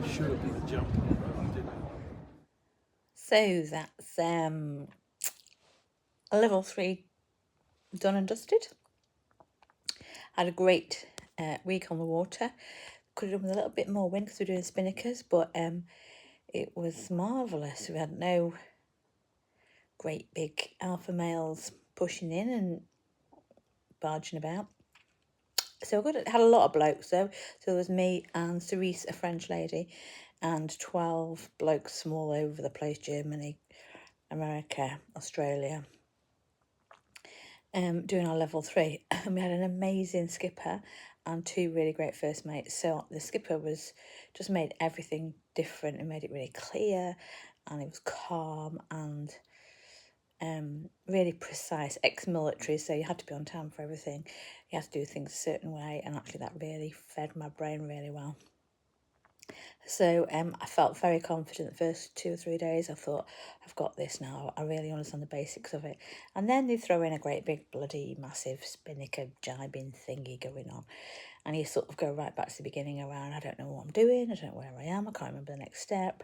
Should have been a jump. So that's a level 3 done and dusted. Had a great week on the water. Could have done with a little bit more wind because we're doing spinnakers, but it was marvellous. We had no great big alpha males pushing in and barging about. So we had a lot of blokes though. So there was me and Cerise, a French lady, and 12 blokes from all over the place, Germany, America, Australia, doing our level 3. And we had an amazing skipper and 2 really great first mates. So the skipper just made everything different and made it really clear, and it was calm and really precise, ex-military, so you had to be on time for everything. You had to do things a certain way, and actually that really fed my brain really well. So I felt very confident the first 2 or 3 days. I thought, I've got this now. I really understand the basics of it. And then they throw in a great big bloody massive spinnaker jibing thingy going on. And you sort of go right back to the beginning around, I don't know what I'm doing, I don't know where I am, I can't remember the next step.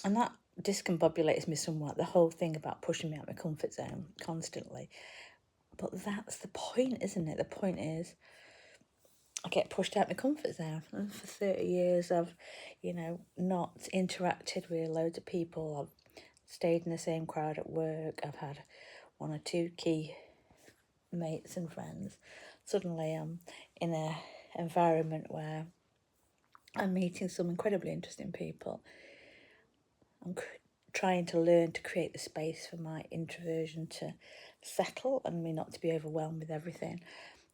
And that discombobulates me somewhat, the whole thing about pushing me out of my comfort zone constantly. But that's the point, isn't it? The point is, I get pushed out of my comfort zone. And for 30 years, I've, not interacted with loads of people. I've stayed in the same crowd at work. I've had 1 or 2 key mates and friends. Suddenly I'm in an environment where I'm meeting some incredibly interesting people. I'm trying to learn to create the space for my introversion to settle and me not to be overwhelmed with everything.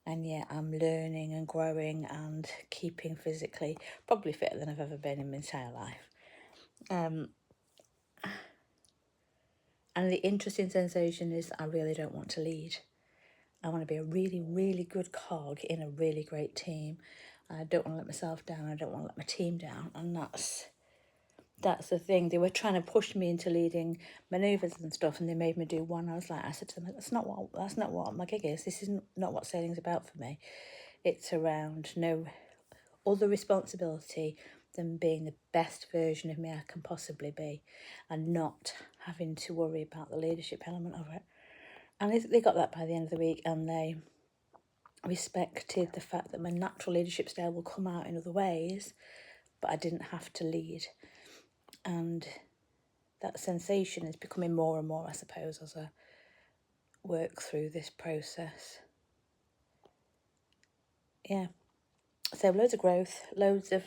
And yet I'm learning and growing and keeping physically probably fitter than I've ever been in my entire life. And the interesting sensation is I really don't want to lead. I want to be a really, really good cog in a really great team. I don't want to let myself down. I don't want to let my team down. And that's the thing. They were trying to push me into leading manoeuvres and stuff, and they made me do one. I said to them, that's not what my gig is. This is not what sailing's about for me. It's around no other responsibility than being the best version of me I can possibly be, and not having to worry about the leadership element of it. And they got that by the end of the week, and they respected the fact that my natural leadership style will come out in other ways, but I didn't have to lead. And that sensation is becoming more and more, I suppose, as I work through this process. Yeah. So loads of growth, loads of,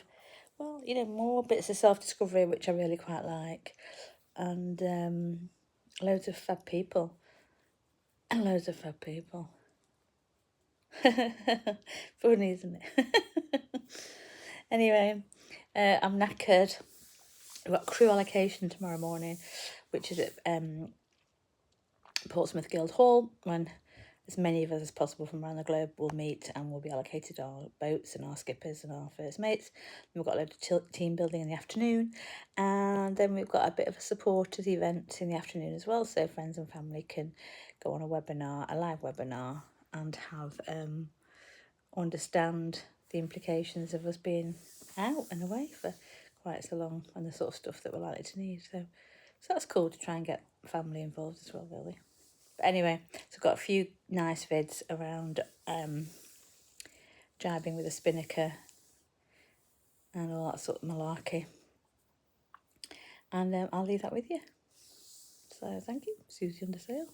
more bits of self-discovery, which I really quite like. And loads of fab people. And loads of fab people. Funny, isn't it? Anyway, I'm knackered. I've got crew allocation tomorrow morning, which is at Portsmouth Guildhall, when as many of us as possible from around the globe will meet, and we'll be allocated our boats and our skippers and our first mates. And we've got a load of team building in the afternoon, and then we've got a bit of a supporters event in the afternoon as well, so friends and family can go on a live webinar, and have understand the implications of us being out and away for quite so long, and the sort of stuff that we're likely to need. So that's cool to try and get family involved as well, really. But anyway, so I've got a few nice vids around jibing with a spinnaker and all that sort of malarkey. And I'll leave that with you. So thank you, Susie Under Sail.